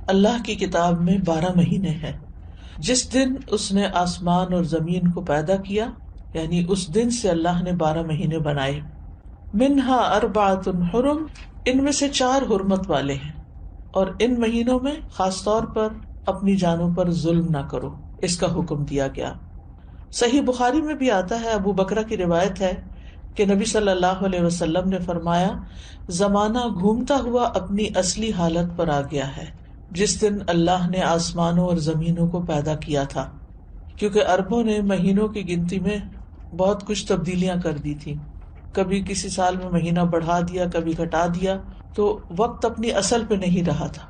اللہ کی کتاب میں 12 مہینے ہیں. جس دن اس نے آسمان اور زمین کو پیدا کیا، یعنی اس دن سے اللہ نے 12 مہینے بنائے. منہا اربعۃ حرم، ان میں سے 4 حرمت والے ہیں، اور ان مہینوں میں خاص طور پر اپنی جانوں پر ظلم نہ کرو، اس کا حکم دیا گیا. صحیح بخاری میں بھی آتا ہے، ابو بکرہ کی روایت ہے کہ نبی صلی اللہ علیہ وسلم نے فرمایا، زمانہ گھومتا ہوا اپنی اصلی حالت پر آ گیا ہے جس دن اللہ نے آسمانوں اور زمینوں کو پیدا کیا تھا. کیونکہ عربوں نے مہینوں کی گنتی میں بہت کچھ تبدیلیاں کر دی تھی، کبھی کسی سال میں مہینہ بڑھا دیا، کبھی گھٹا دیا، تو وقت اپنی اصل پہ نہیں رہا تھا.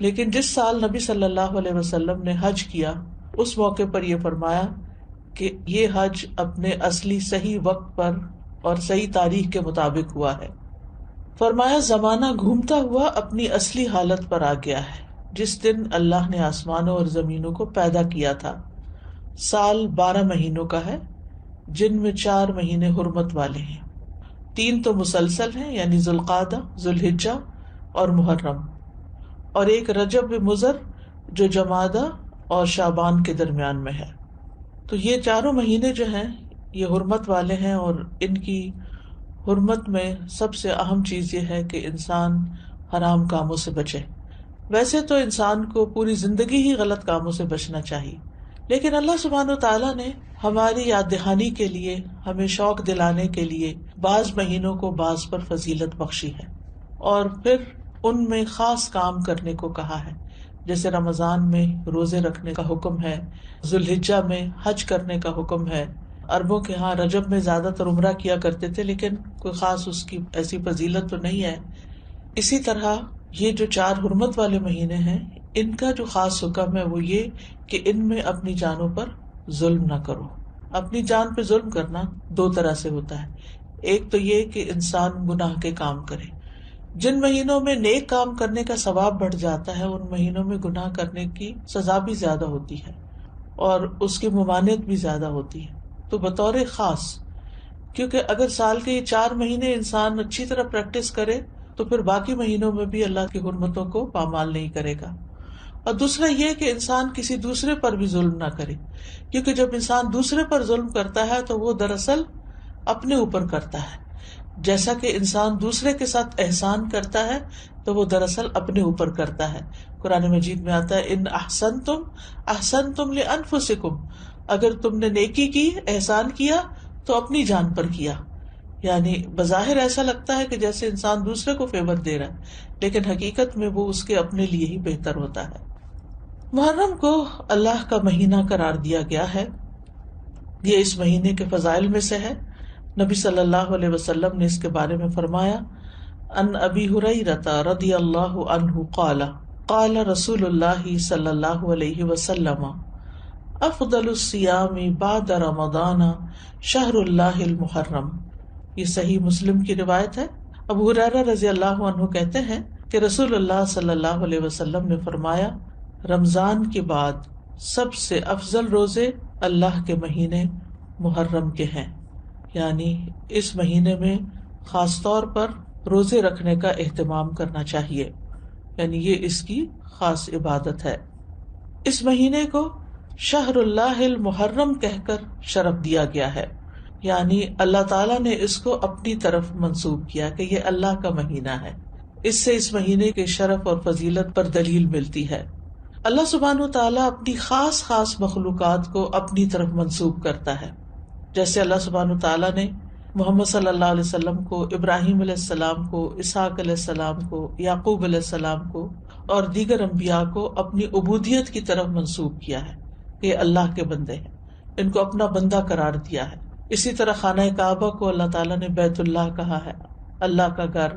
لیکن جس سال نبی صلی اللہ علیہ وسلم نے حج کیا، اس موقع پر یہ فرمایا کہ یہ حج اپنے اصلی صحیح وقت پر اور صحیح تاریخ کے مطابق ہوا ہے. فرمایا زمانہ گھومتا ہوا اپنی اصلی حالت پر آ گیا ہے جس دن اللہ نے آسمانوں اور زمینوں کو پیدا کیا تھا. سال 12 مہینوں کا ہے، جن میں 4 مہینے حرمت والے ہیں، 3 تو مسلسل ہیں یعنی ذوالقعدہ، ذوالحجہ اور محرم، اور ایک رجب مضر جو جمادہ اور شعبان کے درمیان میں ہے. تو یہ 4 مہینے جو ہیں یہ حرمت والے ہیں، اور ان کی حرمت میں سب سے اہم چیز یہ ہے کہ انسان حرام کاموں سے بچے. ویسے تو انسان کو پوری زندگی ہی غلط کاموں سے بچنا چاہیے، لیکن اللہ سبحانہ و تعالیٰ نے ہماری یاد دہانی کے لیے، ہمیں شوق دلانے کے لیے بعض مہینوں کو بعض پر فضیلت بخشی ہے، اور پھر ان میں خاص کام کرنے کو کہا ہے. جیسے رمضان میں روزے رکھنے کا حکم ہے، ذوالحجہ میں حج کرنے کا حکم ہے. عربوں کے ہاں رجب میں زیادہ تر عمرہ کیا کرتے تھے، لیکن کوئی خاص اس کی ایسی فضیلت تو نہیں ہے. اسی طرح یہ جو 4 حرمت والے مہینے ہیں، ان کا جو خاص حکم ہے وہ یہ کہ ان میں اپنی جانوں پر ظلم نہ کرو. اپنی جان پہ ظلم کرنا 2 طرح سے ہوتا ہے. ایک تو یہ کہ انسان گناہ کے کام کرے. جن مہینوں میں نیک کام کرنے کا ثواب بڑھ جاتا ہے، ان مہینوں میں گناہ کرنے کی سزا بھی زیادہ ہوتی ہے اور اس کی ممانعت بھی زیادہ ہوتی ہے. تو بطور خاص، کیونکہ اگر سال کے یہ 4 مہینے انسان اچھی طرح پریکٹس کرے تو پھر باقی مہینوں میں بھی اللہ کی حرمتوں کو پامال نہیں کرے گا. اور دوسرا یہ کہ انسان کسی دوسرے پر بھی ظلم نہ کرے، کیونکہ جب انسان دوسرے پر ظلم کرتا ہے تو وہ دراصل اپنے اوپر کرتا ہے. جیسا کہ انسان دوسرے کے ساتھ احسان کرتا ہے تو وہ دراصل اپنے اوپر کرتا ہے. قرآن مجید میں آتا ہے، ان احسنتم احسنتم لانفسکم، اگر تم نے نیکی کی، احسان کیا تو اپنی جان پر کیا. یعنی بظاہر ایسا لگتا ہے کہ جیسے انسان دوسرے کو فیور دے رہا ہے، لیکن حقیقت میں وہ اس کے اپنے لیے ہی بہتر ہوتا ہے. محرم کو اللہ کا مہینہ قرار دیا گیا ہے. یہ اس مہینے کے فضائل میں سے ہے. نبی صلی اللہ علیہ وسلم نے اس کے بارے میں فرمایا، ان ابی ہریرہ رضی اللہ عنہ قال قال رسول اللہ صلی اللہ علیہ وسلم، افضل الصیام بعد رمضان شہر اللہ المحرم. یہ صحیح مسلم کی روایت ہے. ابو ہریرہ رضی اللہ عنہ کہتے ہیں کہ رسول اللہ صلی اللہ علیہ وسلم نے فرمایا، رمضان کے بعد سب سے افضل روزے اللہ کے مہینے محرم کے ہیں. یعنی اس مہینے میں خاص طور پر روزے رکھنے کا اہتمام کرنا چاہیے، یعنی یہ اس کی خاص عبادت ہے. اس مہینے کو شہر اللہ المحرم کہہ کر شرف دیا گیا ہے، یعنی اللہ تعالیٰ نے اس کو اپنی طرف منسوب کیا کہ یہ اللہ کا مہینہ ہے. اس سے اس مہینے کے شرف اور فضیلت پر دلیل ملتی ہے. اللہ سبحانہ تعالیٰ اپنی خاص خاص مخلوقات کو اپنی طرف منسوب کرتا ہے. جیسے اللہ سبحانہ تعالیٰ نے محمد صلی اللہ علیہ وسلم کو، ابراہیم علیہ السلام کو، اسحاق علیہ السلام کو، یعقوب علیہ السلام کو اور دیگر انبیاء کو اپنی عبودیت کی طرف منسوب کیا ہے کہ یہ اللہ کے بندے ہیں، ان کو اپنا بندہ قرار دیا ہے. اسی طرح خانہ کعبہ کو اللہ تعالیٰ نے بیت اللہ کہا ہے، اللہ کا گھر.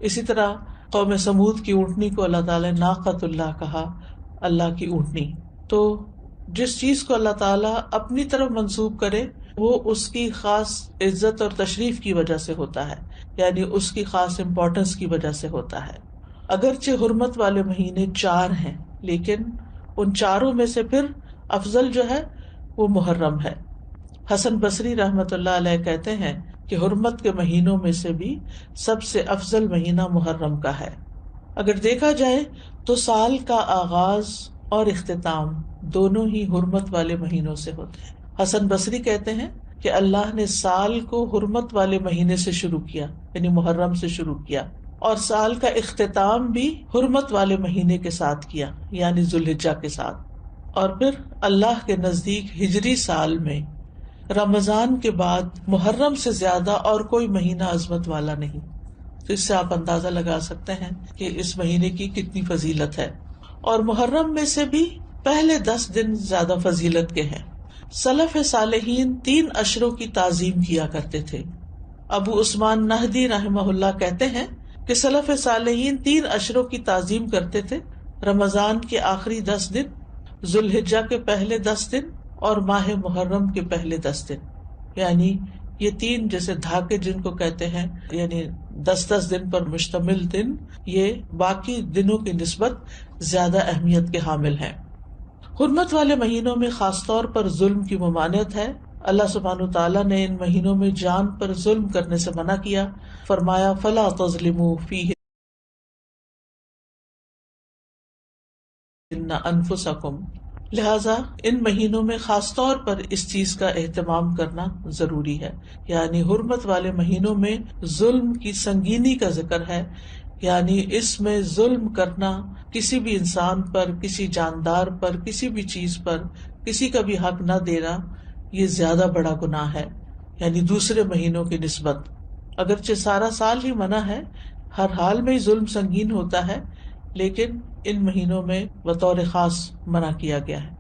اسی طرح قوم سمود کی اونٹنی کو اللہ تعالیٰ نے ناقۃ اللہ کہا، اللہ کی اونٹنی. تو جس چیز کو اللہ تعالیٰ اپنی طرف منسوب کرے وہ اس کی خاص عزت اور تشریف کی وجہ سے ہوتا ہے، یعنی اس کی خاص امپورٹنس کی وجہ سے ہوتا ہے. اگرچہ حرمت والے مہینے 4 ہیں، لیکن ان 4 میں سے پھر افضل جو ہے وہ محرم ہے. حسن بصری رحمت اللہ علیہ کہتے ہیں کہ حرمت کے مہینوں میں سے بھی سب سے افضل مہینہ محرم کا ہے. اگر دیکھا جائے تو سال کا آغاز اور اختتام دونوں ہی حرمت والے مہینوں سے ہوتے ہیں۔ حسن بصری کہتے ہیں کہ اللہ نے سال کو حرمت والے مہینے سے شروع کیا، یعنی محرم سے شروع کیا، اور سال کا اختتام بھی حرمت والے مہینے کے ساتھ کیا، یعنی ذوالحجہ کے ساتھ۔ اور پھر اللہ کے نزدیک ہجری سال میں رمضان کے بعد محرم سے زیادہ اور کوئی مہینہ عظمت والا نہیں۔ تو اس سے آپ اندازہ لگا سکتے ہیں کہ اس مہینے کی کتنی فضیلت ہے۔ اور محرم میں سے بھی پہلے 10 دن زیادہ فضیلت کے ہیں۔ سلف صالحین 3 اشروں کی تعظیم کیا کرتے تھے۔ ابو عثمان نہدی رحمہ اللہ کہتے ہیں کہ سلف صالحین 3 اشروں کی تعظیم کرتے تھے: رمضان کے آخری 10 دن، ذوالحجہ کے پہلے 10 دن، اور ماہ محرم کے پہلے 10 دن۔ یعنی یہ 3 جیسے دھاکے جن کو کہتے ہیں، یعنی 10 دن پر مشتمل دن، یہ باقی دنوں کی نسبت زیادہ اہمیت کے حامل ہیں۔ حرمت والے مہینوں میں خاص طور پر ظلم کی ممانعت ہے۔ اللہ سبحانہ وتعالیٰ نے ان مہینوں میں جان پر ظلم کرنے سے منع کیا، فرمایا فَلَا تَظْلِمُوا فِيهِنَّ أَنفُسَكُمْ، لہذا ان مہینوں میں خاص طور پر اس چیز کا اہتمام کرنا ضروری ہے، یعنی حرمت والے مہینوں میں ظلم کی سنگینی کا ذکر ہے، یعنی اس میں ظلم کرنا، کسی بھی انسان پر، کسی جاندار پر، کسی بھی چیز پر کسی کا بھی حق نہ دینا، یہ زیادہ بڑا گناہ ہے، یعنی دوسرے مہینوں کی نسبت۔ اگرچہ سارا سال ہی منع ہے، ہر حال میں ہی ظلم سنگین ہوتا ہے، لیکن ان مہینوں میں بطور خاص منع کیا گیا ہے۔